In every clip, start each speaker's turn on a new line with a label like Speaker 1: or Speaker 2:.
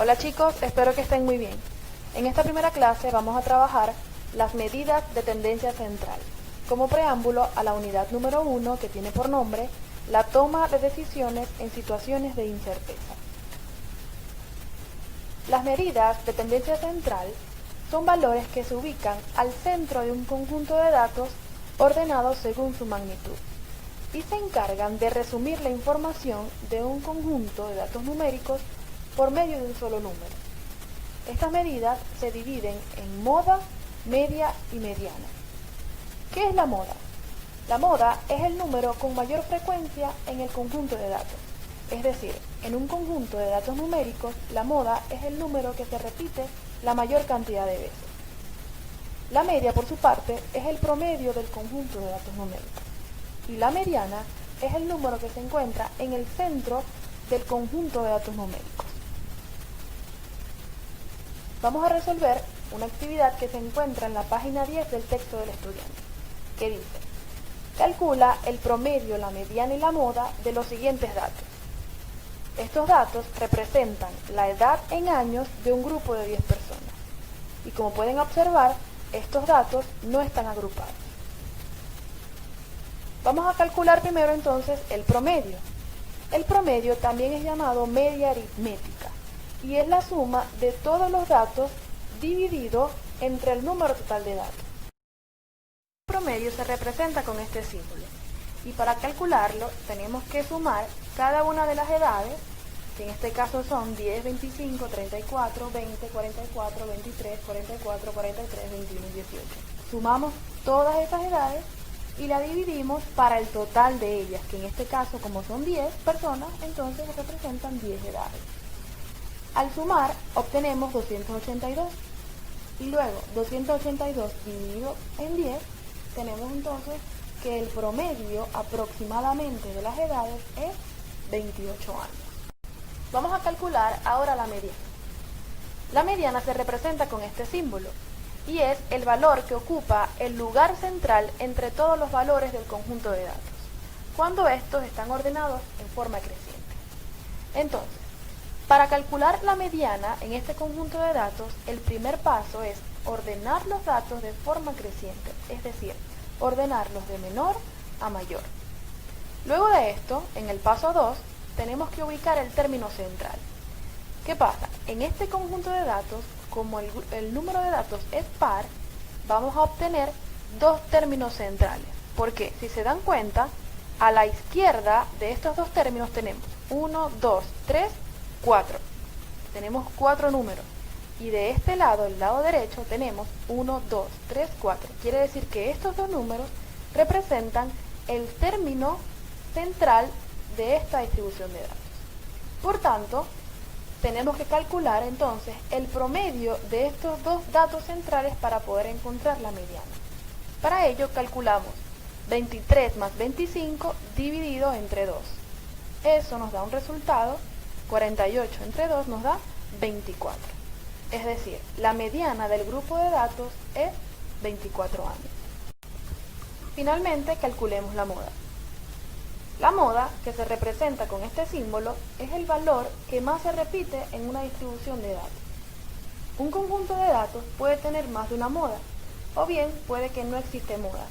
Speaker 1: Hola chicos, espero que estén muy bien. En esta primera clase vamos a trabajar las medidas de tendencia central, como preámbulo a la unidad número 1 que tiene por nombre la toma de decisiones en situaciones de incerteza. Las medidas de tendencia central son valores que se ubican al centro de un conjunto de datos ordenados según su magnitud y se encargan de resumir la información de un conjunto de datos numéricos por medio de un solo número. Estas medidas se dividen en moda, media y mediana. ¿Qué es la moda? La moda es el número con mayor frecuencia en el conjunto de datos. Es decir, en un conjunto de datos numéricos, la moda es el número que se repite la mayor cantidad de veces. La media, por su parte, es el promedio del conjunto de datos numéricos. Y la mediana es el número que se encuentra en el centro del conjunto de datos numéricos. Vamos a resolver una actividad que se encuentra en la página 10 del texto del estudiante, que dice: calcula el promedio, la mediana y la moda de los siguientes datos. Estos datos representan la edad en años de un grupo de 10 personas. Y como pueden observar, estos datos no están agrupados. Vamos a calcular primero entonces el promedio. El promedio también es llamado media aritmética y es la suma de todos los datos dividido entre el número total de datos. El promedio se representa con este símbolo y para calcularlo tenemos que sumar cada una de las edades, que en este caso son 10, 25, 34, 20, 44, 23, 44, 43, 21 y 18. Sumamos todas esas edades y la dividimos para el total de ellas, que en este caso, como son 10 personas, entonces representan 10 edades. Al sumar, obtenemos 282. Y luego, 282 dividido en 10, tenemos entonces que el promedio aproximadamente de las edades es 28 años. Vamos a calcular ahora la mediana. La mediana se representa con este símbolo y es el valor que ocupa el lugar central entre todos los valores del conjunto de datos, cuando estos están ordenados en forma creciente. Entonces, para calcular la mediana en este conjunto de datos, el primer paso es ordenar los datos de forma creciente, es decir, ordenarlos de menor a mayor. Luego de esto, en el paso 2, tenemos que ubicar el término central. ¿Qué pasa? En este conjunto de datos, como el número de datos es par, vamos a obtener dos términos centrales. Porque, si se dan cuenta, a la izquierda de estos dos términos tenemos 1, 2, 3, 4. Tenemos 4 números. Y de este lado, el lado derecho, tenemos 1, 2, 3, 4. Quiere decir que estos dos números representan el término central de esta distribución de datos. Por tanto, tenemos que calcular entonces el promedio de estos dos datos centrales para poder encontrar la mediana. Para ello calculamos 23 más 25 dividido entre 2. Eso nos da un resultado, 48 entre 2 nos da 24. Es decir, la mediana del grupo de datos es 24 años. Finalmente, calculemos la moda. La moda, que se representa con este símbolo, es el valor que más se repite en una distribución de datos. Un conjunto de datos puede tener más de una moda, o bien puede que no existe moda,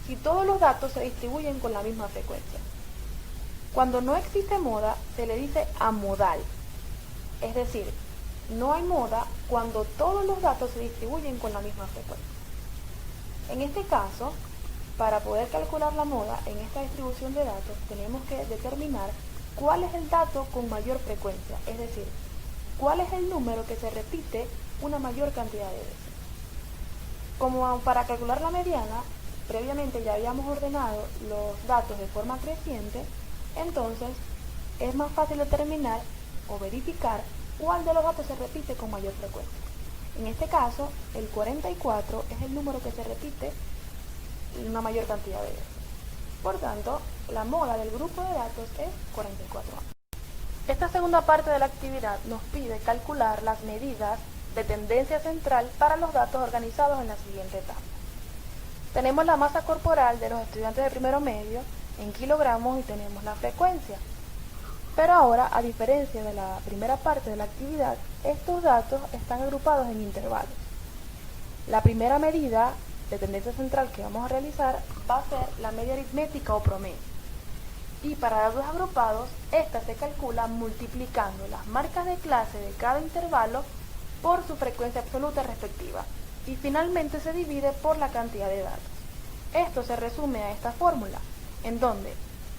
Speaker 1: si todos los datos se distribuyen con la misma frecuencia. Cuando no existe moda, se le dice amodal, es decir, no hay moda cuando todos los datos se distribuyen con la misma frecuencia. En este caso, para poder calcular la moda en esta distribución de datos, tenemos que determinar cuál es el dato con mayor frecuencia, es decir, cuál es el número que se repite una mayor cantidad de veces. Como para calcular la mediana, previamente ya habíamos ordenado los datos de forma creciente, entonces es más fácil determinar o verificar cuál de los datos se repite con mayor frecuencia. En este caso, el 44 es el número que se repite una mayor cantidad de veces. Por tanto, la moda del grupo de datos es 44 años. Esta segunda parte de la actividad nos pide calcular las medidas de tendencia central para los datos organizados en la siguiente tabla. Tenemos la masa corporal de los estudiantes de primero medio en kilogramos y tenemos la frecuencia. Pero ahora, a diferencia de la primera parte de la actividad, estos datos están agrupados en intervalos. La primera medida de tendencia central que vamos a realizar va a ser la media aritmética o promedio. Y para datos agrupados, esta se calcula multiplicando las marcas de clase de cada intervalo por su frecuencia absoluta respectiva. Y finalmente se divide por la cantidad de datos. Esto se resume a esta fórmula, en donde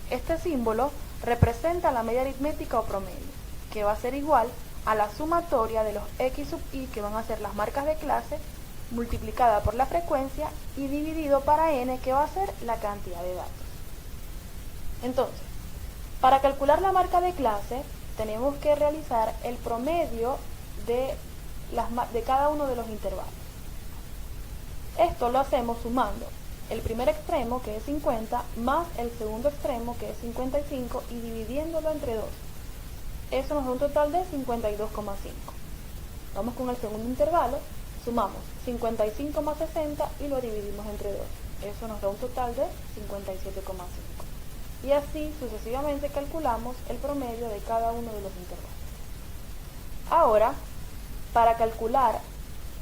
Speaker 1: este símbolo representa la media aritmética o promedio, que va a ser igual a la sumatoria de los x sub i, que van a ser las marcas de clase, multiplicada por la frecuencia y dividido para n, que va a ser la cantidad de datos. Entonces, para calcular la marca de clase, tenemos que realizar el promedio de cada uno de los intervalos. Esto lo hacemos sumando el primer extremo, que es 50, más el segundo extremo, que es 55, y dividiéndolo entre 2. Eso nos da un total de 52,5. Vamos con el segundo intervalo, sumamos 55 más 60 y lo dividimos entre 2. Eso nos da un total de 57,5. Y así sucesivamente calculamos el promedio de cada uno de los intervalos. Ahora, para calcular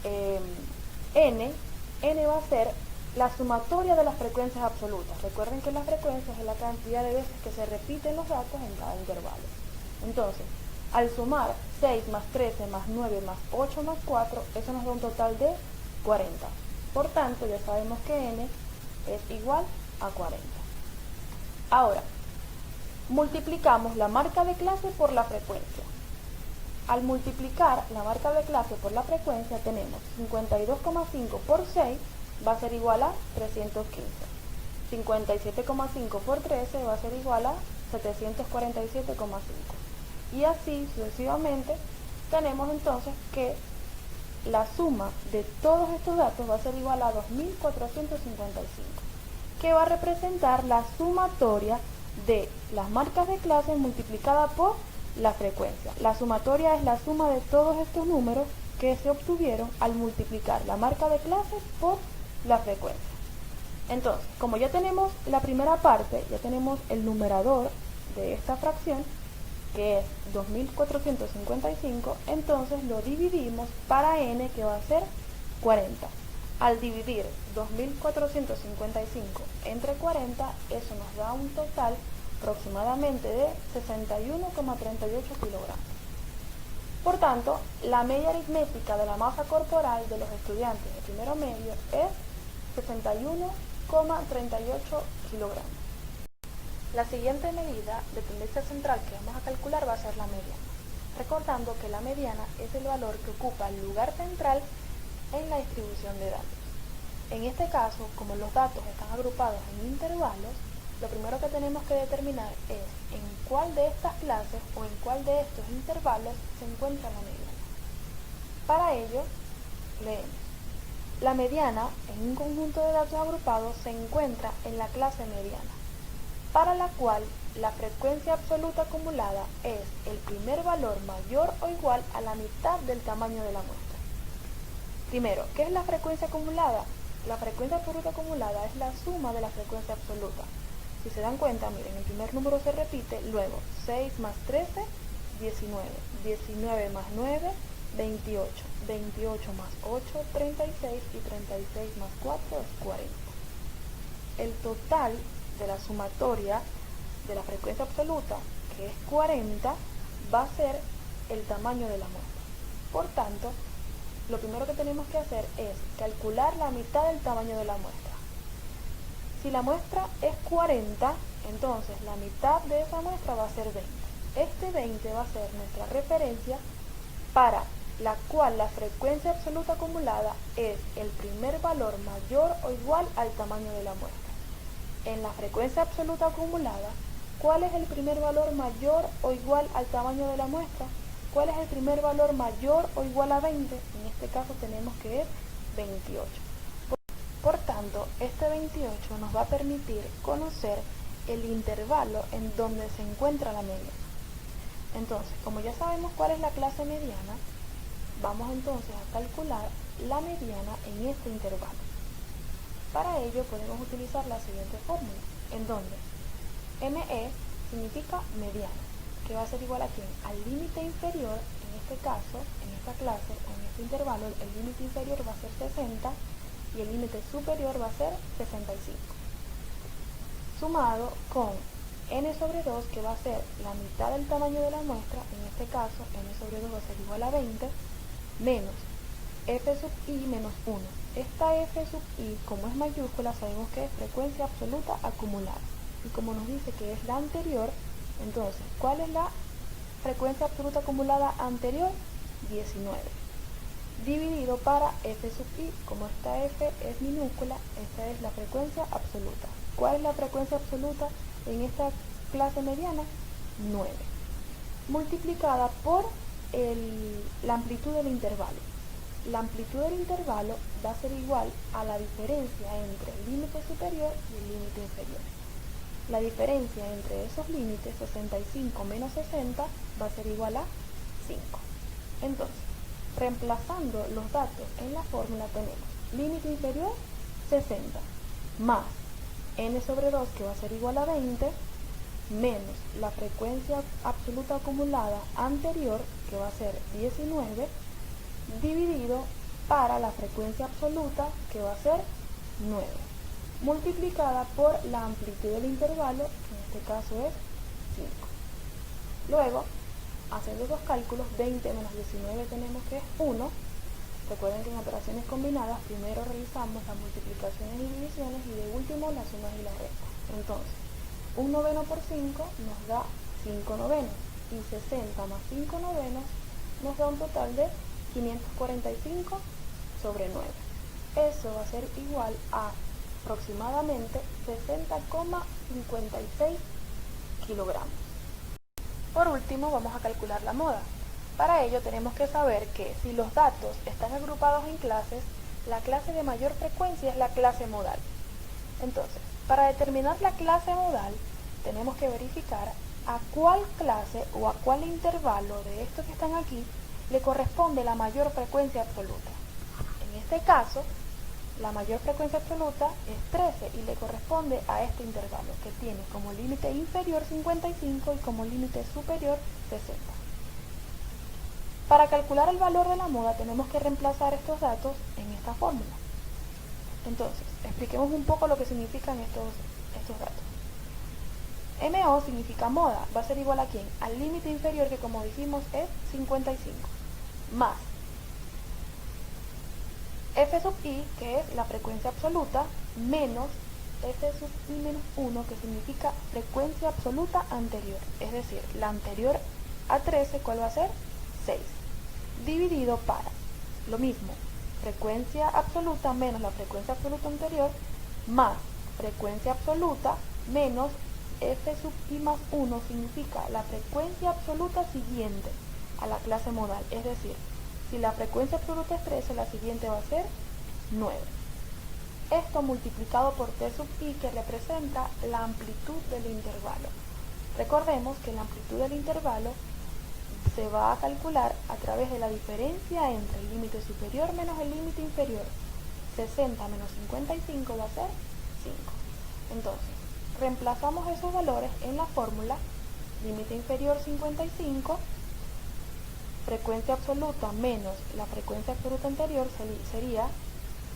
Speaker 1: n va a ser la sumatoria de las frecuencias absolutas. Recuerden que las frecuencias es la cantidad de veces que se repiten los datos en cada intervalo. Entonces, al sumar 6 más 13 más 9 más 8 más 4, eso nos da un total de 40. Por tanto, ya sabemos que n es igual a 40. Ahora, multiplicamos la marca de clase por la frecuencia. Al multiplicar la marca de clase por la frecuencia, tenemos 52,5 por 6 va a ser igual a 315. 57,5 por 13 va a ser igual a 747,5. Y así sucesivamente tenemos entonces que la suma de todos estos datos va a ser igual a 2455, que va a representar la sumatoria de las marcas de clase multiplicada por la frecuencia. La sumatoria es la suma de todos estos números que se obtuvieron al multiplicar la marca de clase por la frecuencia. Entonces, como ya tenemos la primera parte, ya tenemos el numerador de esta fracción, que es 2455, entonces lo dividimos para n, que va a ser 40. Al dividir 2455 entre 40, eso nos da un total aproximadamente de 61,38 kilogramos. Por tanto, la media aritmética de la masa corporal de los estudiantes de primero medio es 61,38 kilogramos. La siguiente medida de tendencia central que vamos a calcular va a ser la mediana, recordando que la mediana es el valor que ocupa el lugar central en la distribución de datos. En este caso, como los datos están agrupados en intervalos, lo primero que tenemos que determinar es en cuál de estas clases o en cuál de estos intervalos se encuentra la mediana. Para ello, leemos. La mediana en un conjunto de datos agrupados se encuentra en la clase mediana, para la cual la frecuencia absoluta acumulada es el primer valor mayor o igual a la mitad del tamaño de la muestra. Primero, ¿qué es la frecuencia acumulada? La frecuencia absoluta acumulada es la suma de la frecuencia absoluta. Si se dan cuenta, miren, el primer número se repite, luego 6 más 13, 19, 19 más 9, 28, 28 más 8, 36 y 36 más 4 es 40. El total de la sumatoria de la frecuencia absoluta, que es 40, va a ser el tamaño de la muestra. Por tanto, lo primero que tenemos que hacer es calcular la mitad del tamaño de la muestra. Si la muestra es 40, entonces la mitad de esa muestra va a ser 20. Este 20 va a ser nuestra referencia para la cual la frecuencia absoluta acumulada es el primer valor mayor o igual al tamaño de la muestra. En la frecuencia absoluta acumulada, ¿cuál es el primer valor mayor o igual al tamaño de la muestra? ¿Cuál es el primer valor mayor o igual a 20? En este caso tenemos que es 28. Por tanto, este 28 nos va a permitir conocer el intervalo en donde se encuentra la mediana. Entonces, como ya sabemos cuál es la clase mediana, vamos entonces a calcular la mediana en este intervalo. Para ello podemos utilizar la siguiente fórmula, en donde ME significa mediana que va a ser igual a ¿quién? Al límite inferior, en este caso, en esta clase, en este intervalo, el límite inferior va a ser 60 y el límite superior va a ser 65. Sumado con n sobre 2, que va a ser la mitad del tamaño de la muestra, en este caso, n sobre 2 va a ser igual a 20, menos f sub i menos 1. Esta f sub i, como es mayúscula, sabemos que es frecuencia absoluta acumulada. Y como nos dice que es la anterior, entonces, ¿cuál es la frecuencia absoluta acumulada anterior? 19. Dividido para f sub i, como esta f es minúscula, esta es la frecuencia absoluta. ¿Cuál es la frecuencia absoluta en esta clase mediana? 9. Multiplicada por la amplitud del intervalo. La amplitud del intervalo va a ser igual a la diferencia entre el límite superior y el límite inferior. La diferencia entre esos límites, 65 menos 60, va a ser igual a 5. Entonces, reemplazando los datos en la fórmula tenemos límite inferior 60 más n sobre 2, que va a ser igual a 20, menos la frecuencia absoluta acumulada anterior, que va a ser 19, dividido para la frecuencia absoluta, que va a ser 9, multiplicada por la amplitud del intervalo, que en este caso es 5. Luego, haciendo los cálculos, 20 menos 19 tenemos que es 1. Recuerden que en operaciones combinadas primero realizamos las multiplicaciones y divisiones y de último las sumas y las restas. Entonces, 1 noveno por 5 nos da 5 novenos y 60 más 5 novenos nos da un total de 545 sobre 9. Eso va a ser igual a aproximadamente 60,56 kilogramos. Por último, vamos a calcular la moda. Para ello tenemos que saber que si los datos están agrupados en clases, la clase de mayor frecuencia es la clase modal. Entonces, para determinar la clase modal, tenemos que verificar a cuál clase o a cuál intervalo de estos que están aquí le corresponde la mayor frecuencia absoluta. En este caso, la mayor frecuencia absoluta es 13 y le corresponde a este intervalo, que tiene como límite inferior 55 y como límite superior 60. Para calcular el valor de la moda tenemos que reemplazar estos datos en esta fórmula. Entonces, expliquemos un poco lo que significan estos datos. MO significa moda, va a ser igual a ¿quién? Al límite inferior, que como dijimos es 55, más F sub i, que es la frecuencia absoluta, menos F sub i menos 1, que significa frecuencia absoluta anterior, es decir, la anterior a 13, ¿cuál va a ser? 6, dividido para, lo mismo, frecuencia absoluta menos la frecuencia absoluta anterior, más frecuencia absoluta menos F sub i más 1, significa la frecuencia absoluta siguiente a la clase modal, es decir, si la frecuencia absoluta es 13, la siguiente va a ser 9. Esto multiplicado por t sub i, que representa la amplitud del intervalo. Recordemos que la amplitud del intervalo se va a calcular a través de la diferencia entre el límite superior menos el límite inferior. 60 menos 55 va a ser 5. Entonces, reemplazamos esos valores en la fórmula. Límite inferior 55, frecuencia absoluta menos la frecuencia absoluta anterior sería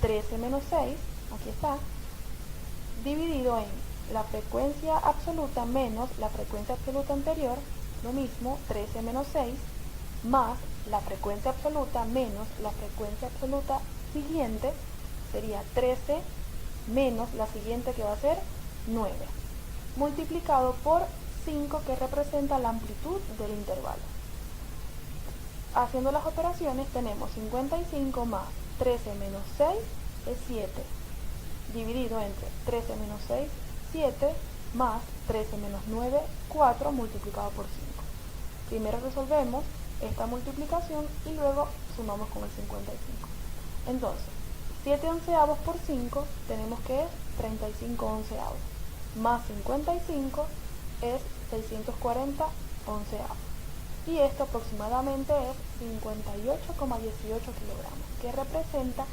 Speaker 1: 13 menos 6, aquí está, dividido en la frecuencia absoluta menos la frecuencia absoluta anterior, lo mismo, 13 menos 6, más la frecuencia absoluta menos la frecuencia absoluta siguiente, sería 13 menos la siguiente, que va a ser 9, multiplicado por 5, que representa la amplitud del intervalo. Haciendo las operaciones tenemos 55 más 13 menos 6 es 7, dividido entre 13 menos 6, 7, más 13 menos 9, 4, multiplicado por 5. Primero resolvemos esta multiplicación y luego sumamos con el 55. Entonces, 7 onceavos por 5 tenemos que es 35 onceavos, más 55 es 640 onceavos. Y esto aproximadamente es 58,18 kilogramos, que representa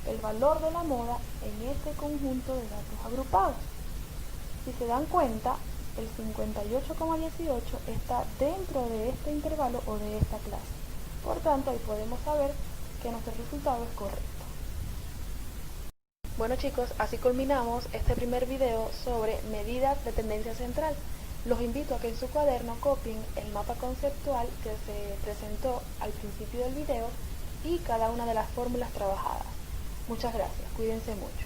Speaker 1: el valor de la moda en este conjunto de datos agrupados. Si se dan cuenta, el 58,18 está dentro de este intervalo o de esta clase. Por tanto, ahí podemos saber que nuestro resultado es correcto. Bueno chicos, así culminamos este primer video sobre medidas de tendencia central. Los invito a que en su cuaderno copien el mapa conceptual que se presentó al principio del video y cada una de las fórmulas trabajadas. Muchas gracias, cuídense mucho.